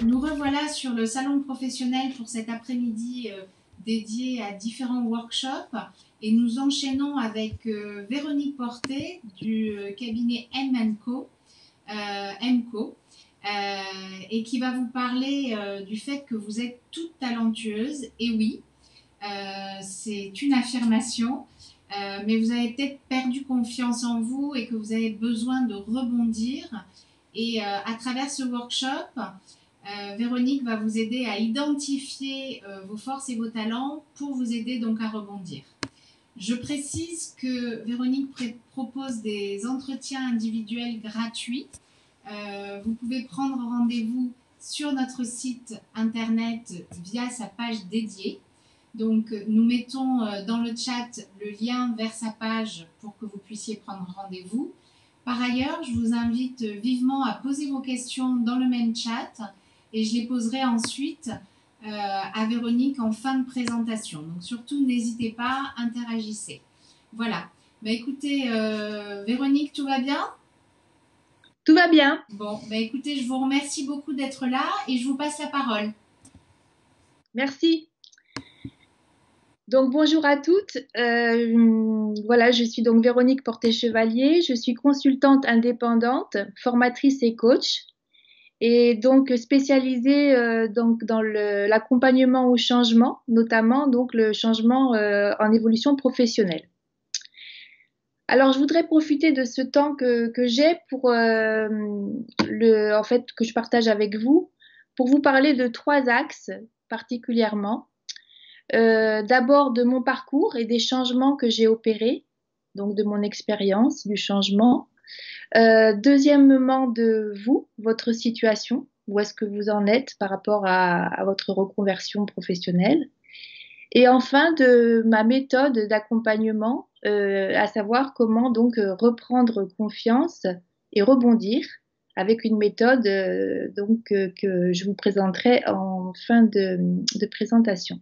Nous revoilà sur le salon professionnel pour cet après-midi dédié à différents workshops et nous enchaînons avec Véronique Portet du cabinet M&Co, MCO, et qui va vous parler du fait que vous êtes toutes talentueuses. Et oui, c'est une affirmation, mais vous avez peut-être perdu confiance en vous et que vous avez besoin de rebondir. Et à travers ce workshop, Véronique va vous aider à identifier vos forces et vos talents pour vous aider donc à rebondir. Je précise que Véronique propose des entretiens individuels gratuits. Vous pouvez prendre rendez-vous sur notre site internet via sa page dédiée. Donc, nous mettons dans le chat le lien vers sa page pour que vous puissiez prendre rendez-vous. Par ailleurs, je vous invite vivement à poser vos questions dans le même chat et je les poserai ensuite à Véronique en fin de présentation. Donc, surtout, n'hésitez pas, interagissez. Voilà. Bah, écoutez, Véronique, tout va bien? Tout va bien. Bon, bah, écoutez, je vous remercie beaucoup d'être là et je vous passe la parole. Merci. Donc bonjour à toutes. Voilà, je suis donc Véronique Portet-Chevalier. Je suis consultante indépendante, formatrice et coach, et donc spécialisée donc dans l'accompagnement au changement, notamment donc le changement en évolution professionnelle. Alors, je voudrais profiter de ce temps que j'ai pour en fait, que je partage avec vous, pour vous parler de trois axes particulièrement. D'abord de mon parcours et des changements que j'ai opérés, donc de mon expérience du changement. Deuxièmement, de vous, votre situation, où est-ce que vous en êtes par rapport à votre reconversion professionnelle. Et enfin, de ma méthode d'accompagnement, à savoir comment donc reprendre confiance et rebondir avec une méthode que je vous présenterai en fin de présentation.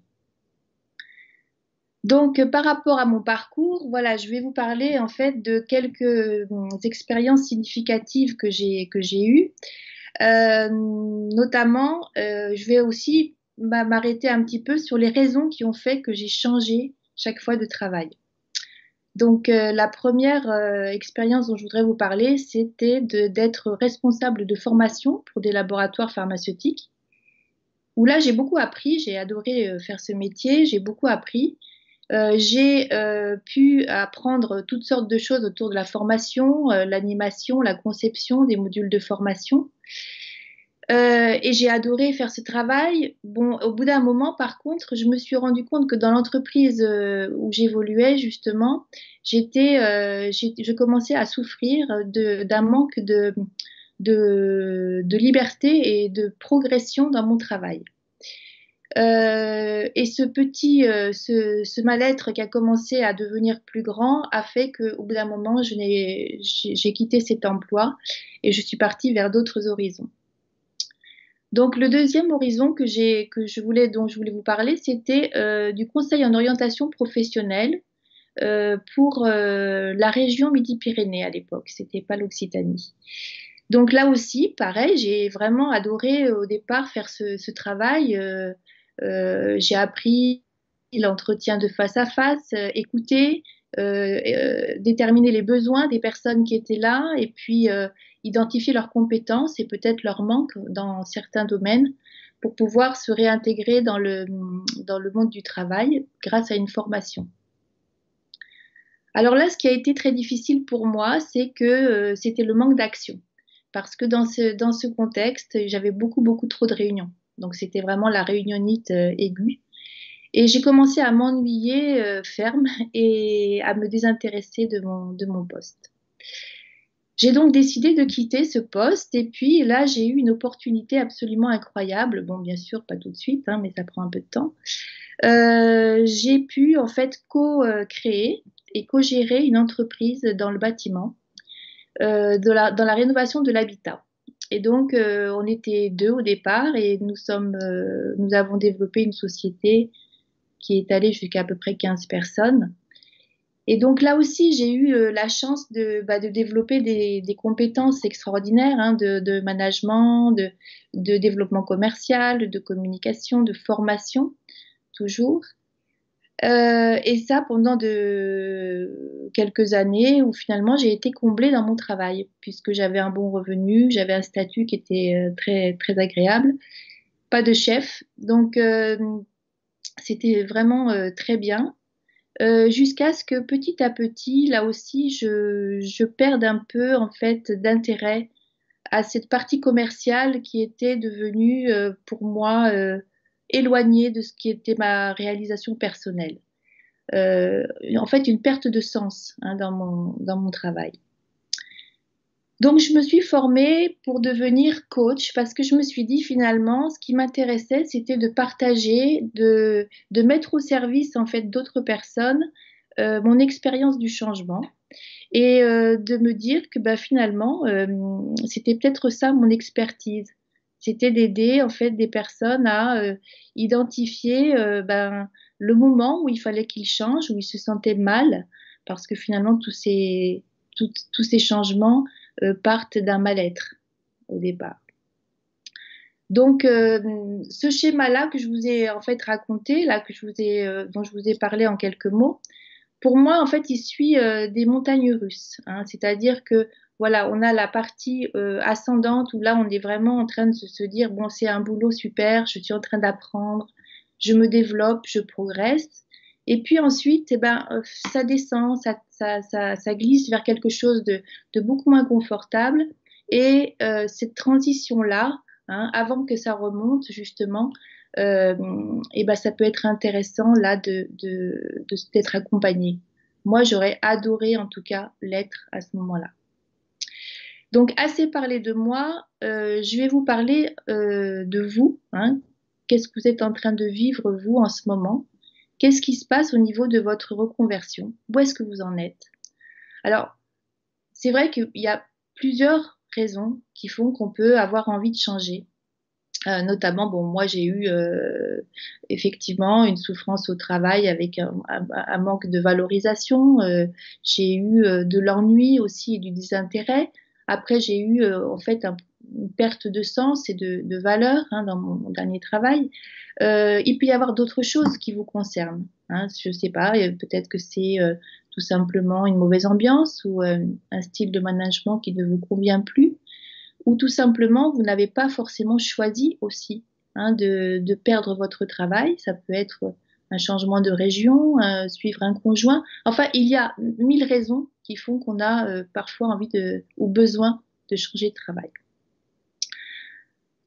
Donc, par rapport à mon parcours, voilà, je vais vous parler en fait de quelques expériences significatives que j'ai eues. Notamment, je vais aussi m'arrêter un petit peu sur les raisons qui ont fait que j'ai changé chaque fois de travail. Donc, la première expérience dont je voudrais vous parler, c'était d'être responsable de formation pour des laboratoires pharmaceutiques, où là, j'ai beaucoup appris, j'ai adoré faire ce métier, j'ai beaucoup appris. J'ai pu apprendre toutes sortes de choses autour de la formation, l'animation, la conception des modules de formation. Et j'ai adoré faire ce travail. Bon, au bout d'un moment, par contre, je me suis rendu compte que dans l'entreprise où j'évoluais, justement, je commençais à souffrir d'un manque de liberté et de progression dans mon travail. Et ce mal-être qui a commencé à devenir plus grand a fait qu'au bout d'un moment, j'ai quitté cet emploi et je suis partie vers d'autres horizons. Donc, le deuxième horizon dont je voulais vous parler, c'était du conseil en orientation professionnelle pour la région Midi-Pyrénées à l'époque. C'était pas l'Occitanie. Donc là aussi, pareil, j'ai vraiment adoré au départ faire ce travail. J'ai appris l'entretien de face à face, écouter, déterminer les besoins des personnes qui étaient là et puis identifier leurs compétences et peut-être leurs manques dans certains domaines pour pouvoir se réintégrer dans le monde du travail grâce à une formation. Alors là, ce qui a été très difficile pour moi, c'est que c'était le manque d'action. Parce que dans ce contexte, j'avais beaucoup trop de réunions. Donc c'était vraiment la réunionnite aiguë. Et j'ai commencé à m'ennuyer ferme et à me désintéresser de mon poste. J'ai donc décidé de quitter ce poste et puis là, j'ai eu une opportunité absolument incroyable. Bon, bien sûr, pas tout de suite, hein, mais ça prend un peu de temps. J'ai pu en fait co-créer et co-gérer une entreprise dans le bâtiment, dans la rénovation de l'habitat. Et donc, on était deux au départ et nous avons développé une société qui est allée jusqu'à à peu près 15 personnes. Et donc là aussi, j'ai eu la chance de développer des compétences extraordinaires hein, de management, de développement commercial, de communication, de formation, toujours. Et ça pendant quelques années où finalement j'ai été comblée dans mon travail, puisque j'avais un bon revenu, j'avais un statut qui était très, très agréable, pas de chef. Donc c'était vraiment très bien. Jusqu'à ce que petit à petit, là aussi, je perde un peu en fait d'intérêt à cette partie commerciale qui était devenue pour moi éloignée de ce qui était ma réalisation personnelle. En fait, une perte de sens hein, dans mon travail. Donc, je me suis formée pour devenir coach parce que je me suis dit finalement, ce qui m'intéressait, c'était de partager, de mettre au service en fait d'autres personnes mon expérience du changement et de me dire que bah, finalement, c'était peut-être ça mon expertise. C'était d'aider en fait des personnes à identifier ben, le moment où il fallait qu'ils changent, où ils se sentaient mal, parce que finalement tous ces changements partent d'un mal-être au départ. Donc, ce schéma-là que je vous ai en fait raconté, là dont je vous ai parlé en quelques mots, pour moi, en fait, il suit des montagnes russes. Hein. C'est-à-dire que, voilà, on a la partie ascendante où là, on est vraiment en train de se dire, bon, c'est un boulot super, je suis en train d'apprendre, je me développe, je progresse. Et puis ensuite, eh ben, ça descend, ça glisse vers quelque chose de beaucoup moins confortable. Et cette transition-là, hein, avant que ça remonte, justement, et ben, ça peut être intéressant là d'être accompagné. Moi, j'aurais adoré en tout cas l'être à ce moment-là. Donc, assez parlé de moi, je vais vous parler de vous. Hein. Qu'est-ce que vous êtes en train de vivre, vous, en ce moment? Qu'est-ce qui se passe au niveau de votre reconversion? Où est-ce que vous en êtes? Alors, c'est vrai qu'il y a plusieurs raisons qui font qu'on peut avoir envie de changer. Notamment, bon, moi j'ai eu effectivement une souffrance au travail avec un manque de valorisation. J'ai eu de l'ennui aussi et du désintérêt. Après, j'ai eu en fait une perte de sens et de valeur hein, dans mon dernier travail. Il peut y avoir d'autres choses qui vous concernent. Hein, je ne sais pas, peut-être que c'est tout simplement une mauvaise ambiance ou un style de management qui ne vous convient plus ou tout simplement, vous n'avez pas forcément choisi aussi hein, de perdre votre travail. Ça peut être un changement de région, suivre un conjoint. Enfin, il y a 1000 raisons qui font qu'on a parfois envie ou besoin de changer de travail.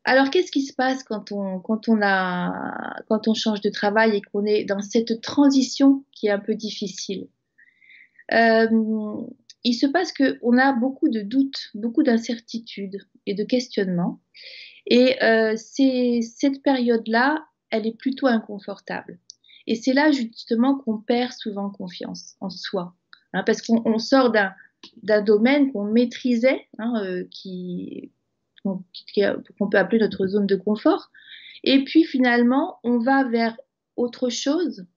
Alors, qu'est-ce qui se passe quand on change de travail et qu'on est dans cette transition qui est un peu difficile? Il se passe qu'on a beaucoup de doutes, beaucoup d'incertitudes et de questionnements. Et cette période-là, elle est plutôt inconfortable. Et c'est là justement qu'on perd souvent confiance en soi. Hein, parce qu'on sort d'un domaine qu'on maîtrisait, hein, qu'on peut appeler notre zone de confort. Et puis finalement, on va vers autre chose,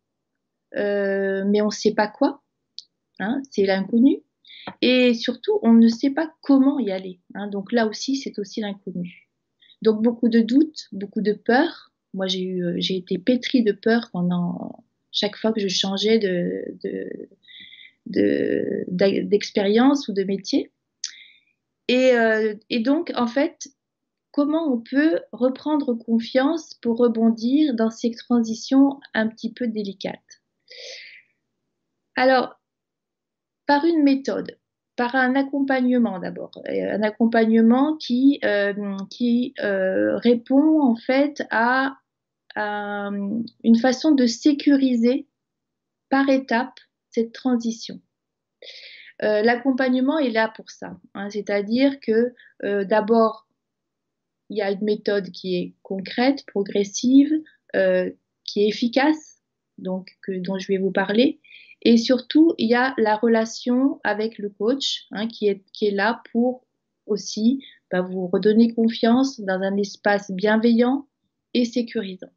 mais on ne sait pas quoi. Hein, c'est l'inconnu. Et surtout, on ne sait pas comment y aller. Hein, donc là aussi, c'est aussi l'inconnu. Donc beaucoup de doutes, beaucoup de peur. Moi, j'ai été pétrie de peur pendant chaque fois que je changeais d'expérience ou de métier. Et donc, en fait, comment on peut reprendre confiance pour rebondir dans ces transitions un petit peu délicates? Alors, par une méthode, par un accompagnement d'abord, un accompagnement qui répond en fait à une façon de sécuriser par étapes cette transition. L'accompagnement est là pour ça, hein, c'est-à-dire que d'abord, il y a une méthode qui est concrète, progressive, qui est efficace, donc dont je vais vous parler. Et surtout, il y a la relation avec le coach hein, qui est là pour aussi vous redonner confiance dans un espace bienveillant et sécurisant.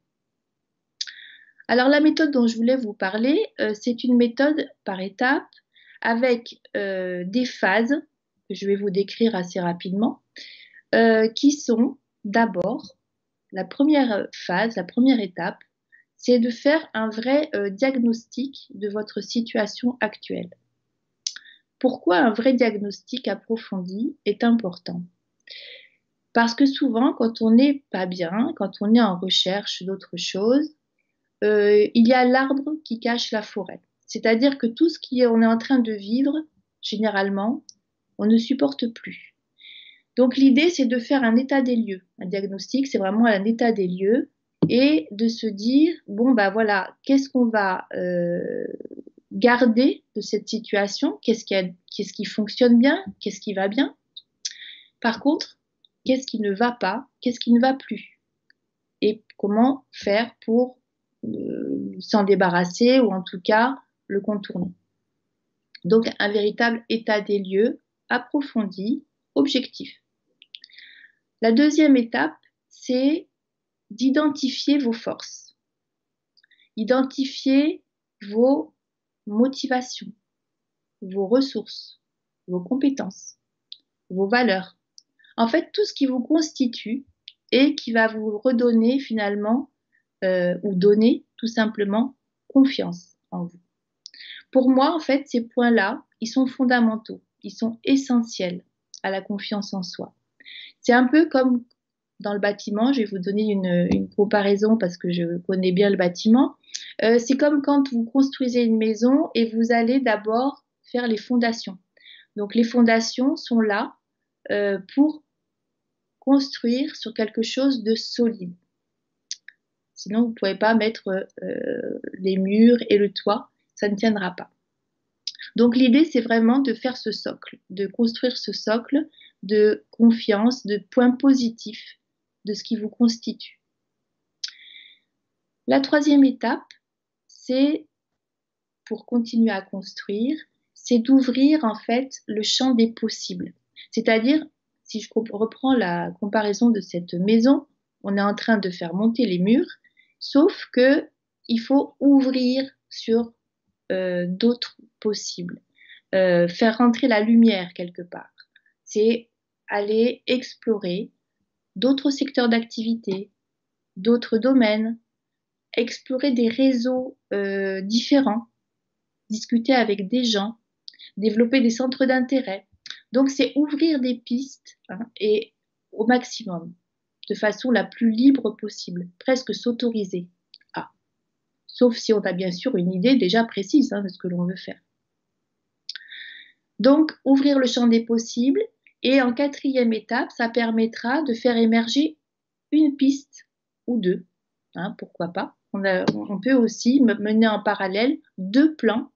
Alors la méthode dont je voulais vous parler, c'est une méthode par étapes avec des phases que je vais vous décrire assez rapidement, qui sont d'abord la première phase, la première étape, c'est de faire un vrai diagnostic de votre situation actuelle. Pourquoi un vrai diagnostic approfondi est important? Parce que souvent, quand on n'est pas bien, quand on est en recherche d'autre chose, il y a l'arbre qui cache la forêt. C'est-à-dire que tout ce qu'on est en train de vivre, généralement, on ne supporte plus. Donc l'idée, c'est de faire un état des lieux. Un diagnostic, c'est vraiment un état des lieux et de se dire, bon, bah voilà, qu'est-ce qu'on va garder de cette situation? Qu'est-ce qui fonctionne bien? Qu'est-ce qui va bien? Par contre, qu'est-ce qui ne va pas? Qu'est-ce qui ne va plus? Et comment faire pour s'en débarrasser ou en tout cas le contourner. Donc un véritable état des lieux approfondi, objectif. La deuxième étape, c'est d'identifier vos forces, identifier vos motivations, vos ressources, vos compétences, vos valeurs. En fait, tout ce qui vous constitue et qui va vous redonner finalement ou donner tout simplement confiance en vous. Pour moi, en fait, ces points-là, ils sont fondamentaux, ils sont essentiels à la confiance en soi. C'est un peu comme dans le bâtiment, je vais vous donner une comparaison parce que je connais bien le bâtiment. C'est comme quand vous construisez une maison et vous allez d'abord faire les fondations. Donc les fondations sont là pour construire sur quelque chose de solide. Sinon, vous ne pouvez pas mettre les murs et le toit, ça ne tiendra pas. Donc l'idée, c'est vraiment de faire ce socle, de construire ce socle de confiance, de points positifs de ce qui vous constitue. La troisième étape, c'est, pour continuer à construire, c'est d'ouvrir en fait le champ des possibles. C'est-à-dire, si je reprends la comparaison de cette maison, on est en train de faire monter les murs, sauf que il faut ouvrir sur d'autres possibles, faire rentrer la lumière quelque part. C'est aller explorer d'autres secteurs d'activité, d'autres domaines, explorer des réseaux différents, discuter avec des gens, développer des centres d'intérêt. Donc c'est ouvrir des pistes et au maximum, de façon la plus libre possible, presque s'autoriser à. Sauf si on a bien sûr une idée déjà précise de ce que l'on veut faire. Donc ouvrir le champ des possibles et en quatrième étape, ça permettra de faire émerger une piste ou deux, pourquoi pas. On peut aussi mener en parallèle deux plans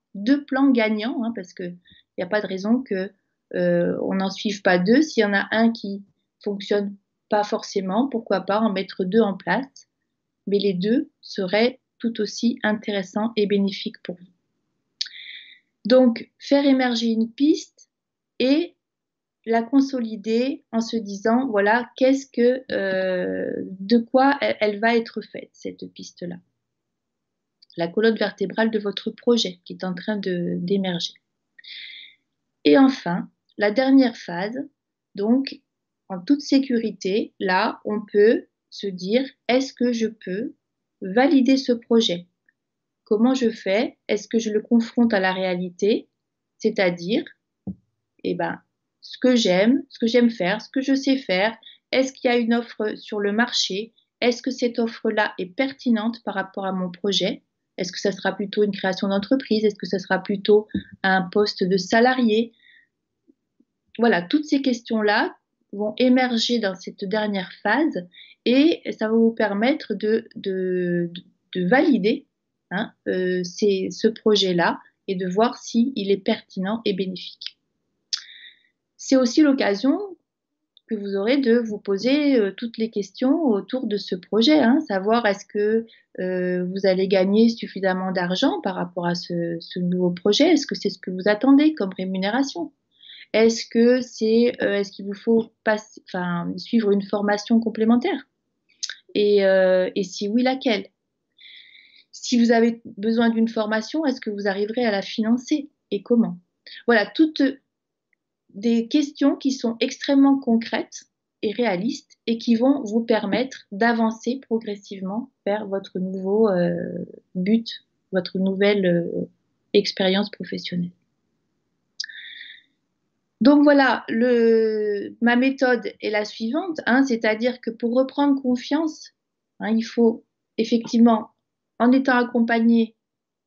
gagnants, parce qu'il n'y a pas de raison qu'on n'en suive pas deux. S'il y en a un qui fonctionne pas forcément, pourquoi pas en mettre deux en place, mais les deux seraient tout aussi intéressants et bénéfiques pour vous. Donc, faire émerger une piste et la consolider en se disant, voilà, de quoi elle va être faite, cette piste-là. La colonne vertébrale de votre projet qui est en train d'émerger. Et enfin, la dernière phase, donc, en toute sécurité, là, on peut se dire, est-ce que je peux valider ce projet? Comment je fais? Est-ce que je le confronte à la réalité? C'est-à-dire, ce que j'aime faire, ce que je sais faire, est-ce qu'il y a une offre sur le marché? Est-ce que cette offre-là est pertinente par rapport à mon projet? Est-ce que ça sera plutôt une création d'entreprise? Est-ce que ça sera plutôt un poste de salarié? Voilà, toutes ces questions-là vont émerger dans cette dernière phase et ça va vous permettre de valider ce projet-là et de voir s'il est pertinent et bénéfique. C'est aussi l'occasion que vous aurez de vous poser toutes les questions autour de ce projet, savoir est-ce que vous allez gagner suffisamment d'argent par rapport à ce nouveau projet, est-ce que c'est ce que vous attendez comme rémunération? Est-ce qu'il vous faut suivre une formation complémentaire? Et si oui, laquelle? si vous avez besoin d'une formation, est-ce que vous arriverez à la financer et comment? Voilà, toutes des questions qui sont extrêmement concrètes et réalistes et qui vont vous permettre d'avancer progressivement vers votre nouveau but, votre nouvelle expérience professionnelle. Donc voilà, ma méthode est la suivante, hein, c'est-à-dire que pour reprendre confiance, hein, il faut effectivement, en étant accompagné,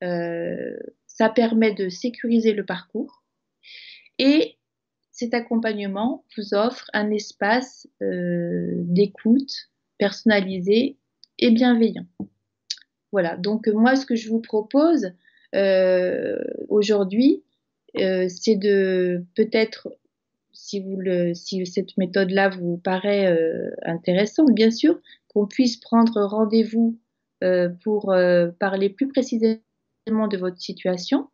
ça permet de sécuriser le parcours et cet accompagnement vous offre un espace d'écoute personnalisé et bienveillant. Voilà, donc moi ce que je vous propose aujourd'hui, c'est de peut-être, si cette méthode-là vous paraît intéressante, bien sûr, qu'on puisse prendre rendez-vous pour parler plus précisément de votre situation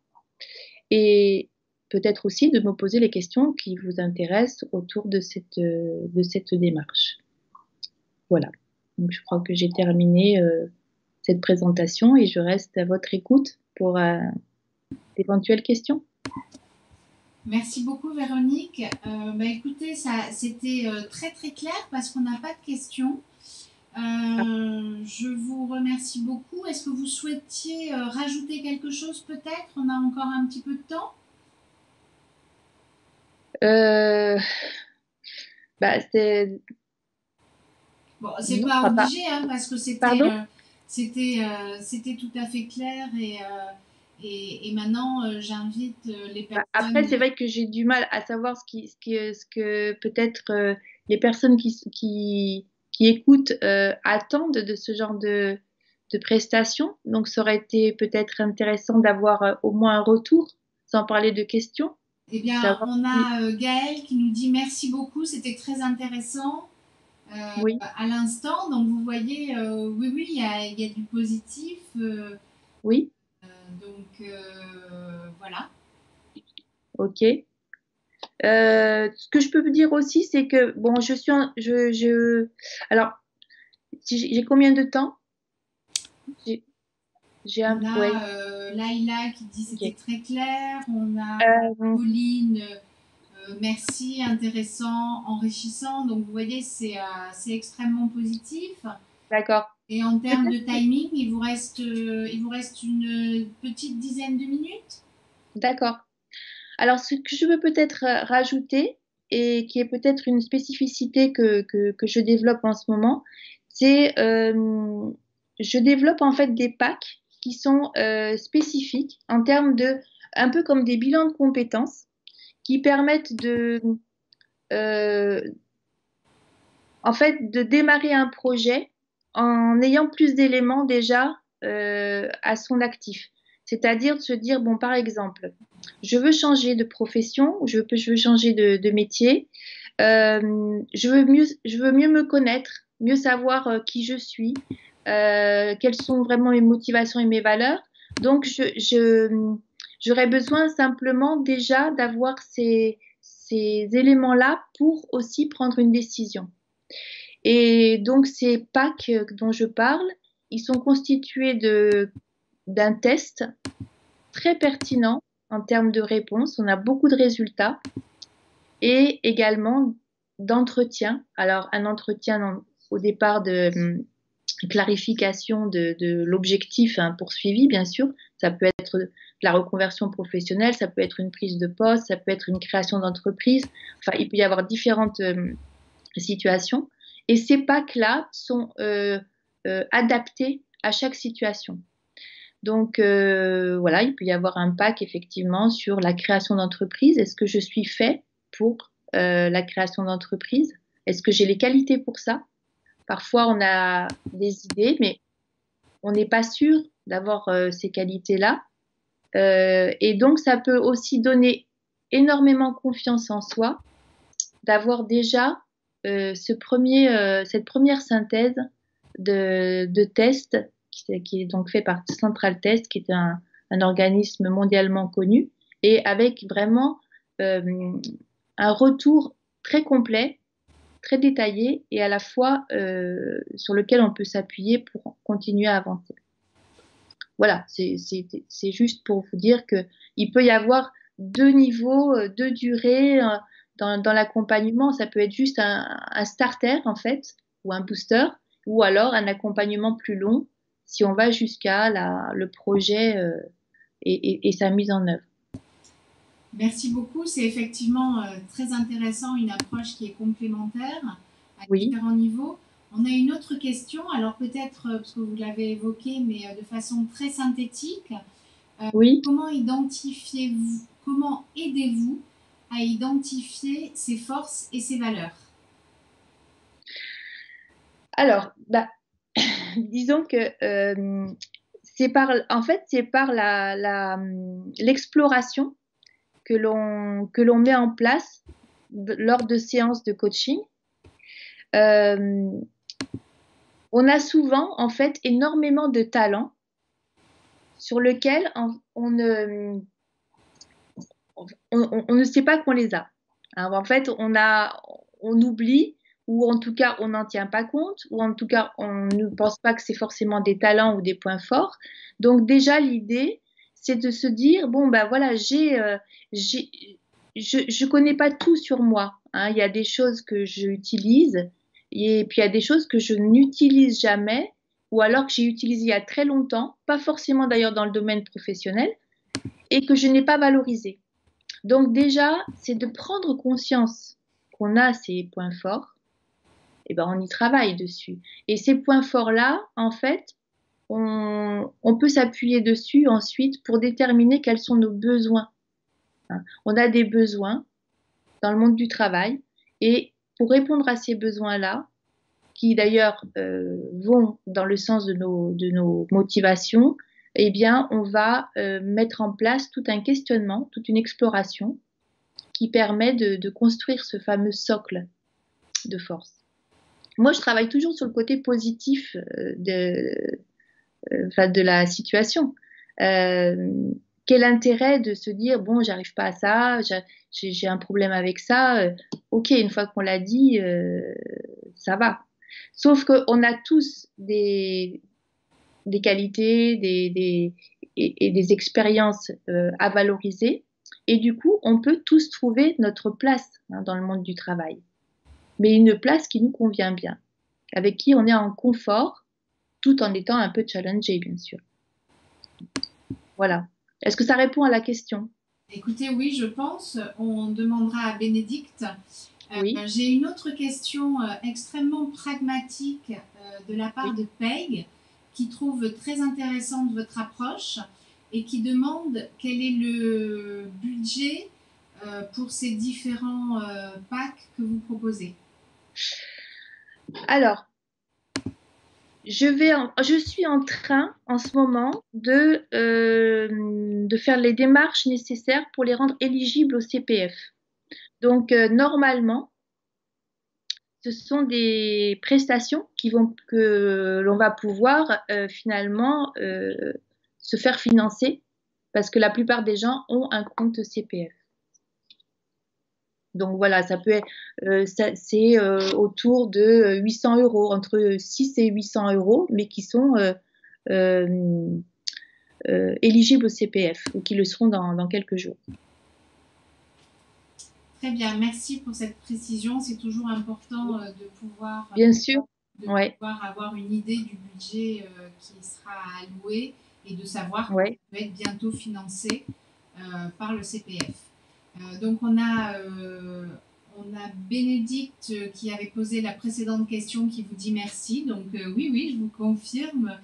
et peut-être aussi de me poser les questions qui vous intéressent autour de cette démarche. Voilà, donc je crois que j'ai terminé cette présentation et je reste à votre écoute pour d'éventuelles questions. Merci beaucoup Véronique. Écoutez, c'était très très clair parce qu'on n'a pas de questions. Je vous remercie beaucoup. Est-ce que vous souhaitiez rajouter quelque chose peut-être? On a encore un petit peu de temps. C'est... Bon, c'est pas obligé, hein, parce que c'était tout à fait clair et maintenant j'invite les personnes. Après, c'est vrai que j'ai du mal à savoir ce que peut-être les personnes qui écoutent attendent de ce genre de prestations. Donc, ça aurait été peut-être intéressant d'avoir au moins un retour, sans parler de questions. Eh bien, on a Gaëlle qui nous dit merci beaucoup, c'était très intéressant. Oui. À l'instant, donc vous voyez, oui, il y a du positif. Oui. Donc voilà. Ok. Ce que je peux vous dire aussi, c'est que bon, alors, j'ai combien de temps? On a Laïla qui dit c'était très clair. On a Pauline. Merci, intéressant, enrichissant. Donc, vous voyez, c'est extrêmement positif. D'accord. Et en termes de timing, il vous reste une petite dizaine de minutes. D'accord. Alors, ce que je veux peut-être rajouter, et qui est peut-être une spécificité que je développe en ce moment, c'est je développe en fait des packs qui sont spécifiques en termes de, un peu comme des bilans de compétences, qui permettent euh, en fait, de démarrer un projet en ayant plus d'éléments déjà à son actif. C'est-à-dire de se dire, bon, par exemple, je veux changer de profession, je veux changer de métier, je veux mieux me connaître, mieux savoir qui je suis, quelles sont vraiment mes motivations et mes valeurs. Donc, j'aurais besoin simplement déjà d'avoir ces éléments-là pour aussi prendre une décision. Et donc, ces packs dont je parle, ils sont constitués d'un test très pertinent en termes de réponses. On a beaucoup de résultats et également d'entretiens. Alors, un entretien au départ de clarification de l'objectif poursuivi, bien sûr. Ça peut être la reconversion professionnelle, ça peut être une prise de poste, ça peut être une création d'entreprise. Enfin, il peut y avoir différentes situations. Et ces packs-là sont adaptés à chaque situation. Donc voilà, il peut y avoir un pack effectivement sur la création d'entreprise. Est-ce que je suis fait pour la création d'entreprise? Est-ce que j'ai les qualités pour ça? Parfois, on a des idées, mais on n'est pas sûr d'avoir ces qualités-là. Et donc, ça peut aussi donner énormément confiance en soi d'avoir déjà cette première synthèse de tests qui est donc fait par Central Test, qui est un organisme mondialement connu, et avec vraiment un retour très complet, très détaillé, et à la fois sur lequel on peut s'appuyer pour continuer à avancer. Voilà, c'est juste pour vous dire que il peut y avoir deux niveaux, deux durées dans l'accompagnement. Ça peut être juste un starter, en fait, ou un booster, ou alors un accompagnement plus long si on va jusqu'à le projet et sa mise en œuvre. Merci beaucoup. C'est effectivement très intéressant, une approche qui est complémentaire à Oui, différents niveaux. On a une autre question, alors peut-être, parce que vous l'avez évoqué, mais de façon très synthétique. oui. Comment aidez-vous à identifier ses forces et ses valeurs? Alors, bah, disons que en fait, c'est par l'exploration que l'on met en place lors de séances de coaching. Euh, on a souvent, en fait, énormément de talents sur lesquels on ne sait pas qu'on les a. Hein, en fait, on oublie, ou en tout cas, on n'en tient pas compte, ou en tout cas, on ne pense pas que c'est forcément des talents ou des points forts. Donc déjà, l'idée, c'est de se dire, bon, ben voilà, je connais pas tout sur moi. Hein. Il y a des choses que j'utilise, et puis il y a des choses que je n'utilise jamais, ou alors que j'ai utilisées il y a très longtemps, pas forcément d'ailleurs dans le domaine professionnel, et que je n'ai pas valorisé. Donc déjà, c'est de prendre conscience qu'on a ces points forts, et ben on y travaille dessus. Et ces points forts-là, en fait, on peut s'appuyer dessus ensuite pour déterminer quels sont nos besoins. Hein. On a des besoins dans le monde du travail et pour répondre à ces besoins-là, qui d'ailleurs vont dans le sens de nos motivations, eh bien, on va mettre en place tout un questionnement, toute une exploration qui permet de construire ce fameux socle de force. Moi, je travaille toujours sur le côté positif de la situation. Euh, Quel intérêt de se dire, bon, j'arrive pas à ça, j'ai un problème avec ça. Ok, une fois qu'on l'a dit, ça va. Sauf qu'on a tous des qualités et des expériences à valoriser. Et du coup, on peut tous trouver notre place hein, dans le monde du travail. Mais une place qui nous convient bien, avec qui on est en confort, tout en étant un peu challengé, bien sûr. Voilà. Est-ce que ça répond à la question? Écoutez, oui, je pense. On demandera à Bénédicte. Oui, J'ai une autre question extrêmement pragmatique de la part oui. de Peg, qui trouve très intéressante votre approche et qui demande quel est le budget pour ces différents packs que vous proposez. Alors, je suis en train en ce moment de faire les démarches nécessaires pour les rendre éligibles au CPF. Donc, normalement, ce sont des prestations que l'on va pouvoir finalement se faire financer parce que la plupart des gens ont un compte CPF. Donc voilà, ça peut être, c'est autour de 800 euros, entre 6 et 800 euros, mais qui sont euh, éligibles au CPF ou qui le seront dans quelques jours. Très bien, merci pour cette précision. C'est toujours important Bien sûr, de ouais, pouvoir avoir une idée du budget qui sera alloué et de savoir que ouais. ça peut être bientôt financé par le CPF. Donc on a Bénédicte qui avait posé la précédente question qui vous dit merci. Donc oui, oui, je vous confirme.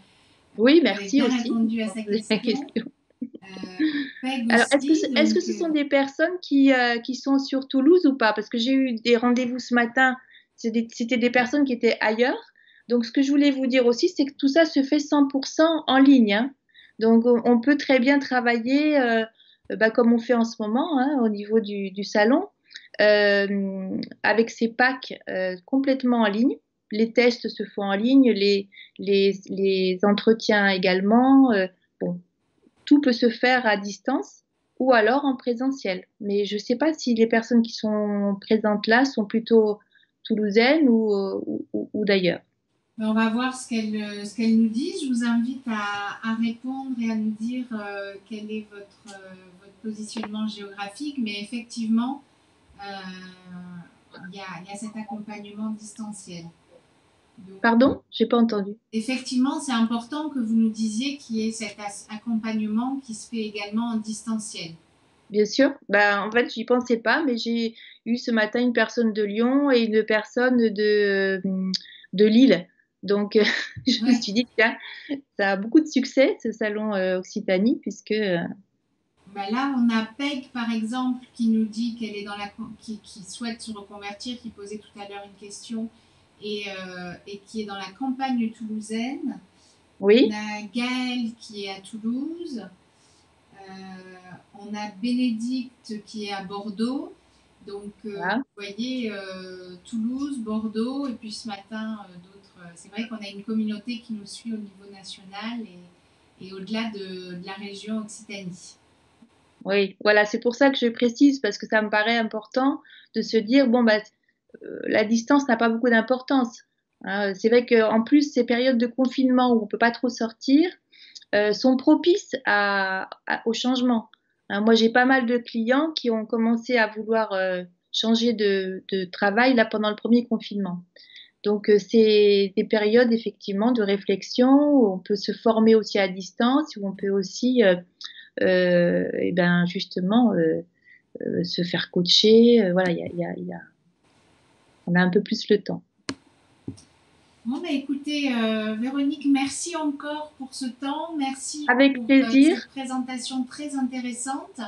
Oui, Vous avez merci bien aussi répondu à pour sa poser la question. question. Peg Alors, aussi, est-ce que donc ce sont des personnes qui sont sur Toulouse ou pas? Parce que j'ai eu des rendez-vous ce matin, c'était des personnes qui étaient ailleurs. Donc, ce que je voulais vous dire aussi, c'est que tout ça se fait 100% en ligne. Hein. Donc, on peut très bien travailler bah, comme on fait en ce moment hein, au niveau du salon, avec ces packs complètement en ligne. Les tests se font en ligne, les entretiens également. Bon, tout peut se faire à distance ou alors en présentiel. Mais je ne sais pas si les personnes qui sont présentes là sont plutôt toulousaines ou d'ailleurs. Mais on va voir ce qu'elle nous dit. Je vous invite à répondre et à nous dire quel est votre positionnement géographique. Mais effectivement, il y a cet accompagnement distanciel. Donc, Pardon? J'ai pas entendu. effectivement, c'est important que vous nous disiez qu'il y ait cet accompagnement qui se fait également en distanciel. Bien sûr. Ben, en fait, j'y pensais pas, mais j'ai eu ce matin une personne de Lyon et une personne de Lille. Donc, je me Ouais. suis dit, tiens, ça a beaucoup de succès, ce salon Occitanie, puisque Ben là, on a Peg, par exemple, qui nous dit qu'elle est qui souhaite se reconvertir, qui posait tout à l'heure une question et qui est dans la campagne toulousaine. On oui, a Gaëlle qui est à Toulouse. On a Bénédicte qui est à Bordeaux. Donc, voilà. vous voyez, Toulouse, Bordeaux, et puis ce matin, d'autres. C'est vrai qu'on a une communauté qui nous suit au niveau national et au-delà de la région Occitanie. Oui, voilà, c'est pour ça que je précise, parce que ça me paraît important de se dire, bon, bah, la distance n'a pas beaucoup d'importance. Hein. C'est vrai qu'en plus, ces périodes de confinement où on peut pas trop sortir sont propices au changement. Hein, moi, j'ai pas mal de clients qui ont commencé à vouloir changer de travail là pendant le premier confinement. Donc, c'est des périodes effectivement de réflexion où on peut se former aussi à distance, où on peut aussi et ben justement se faire coacher. Voilà, on a un peu plus le temps. Bon, bah, écoutez, Véronique, merci encore pour ce temps. Merci Avec pour plaisir. cette présentation très intéressante.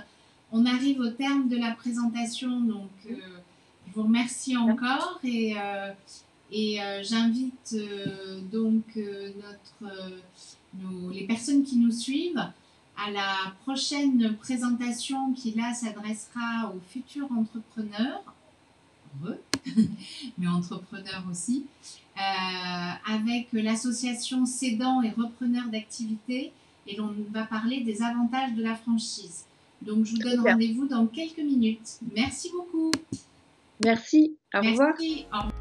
On arrive au terme de la présentation, donc je vous remercie encore et j'invite donc les personnes qui nous suivent à la prochaine présentation qui là s'adressera aux futurs entrepreneurs, mais entrepreneurs aussi, avec l'association Cédants et repreneurs d'activités et l'on va parler des avantages de la franchise. Donc je vous Très donne bien. rendez-vous dans quelques minutes. Merci beaucoup. Merci. Au revoir. Merci. Au revoir.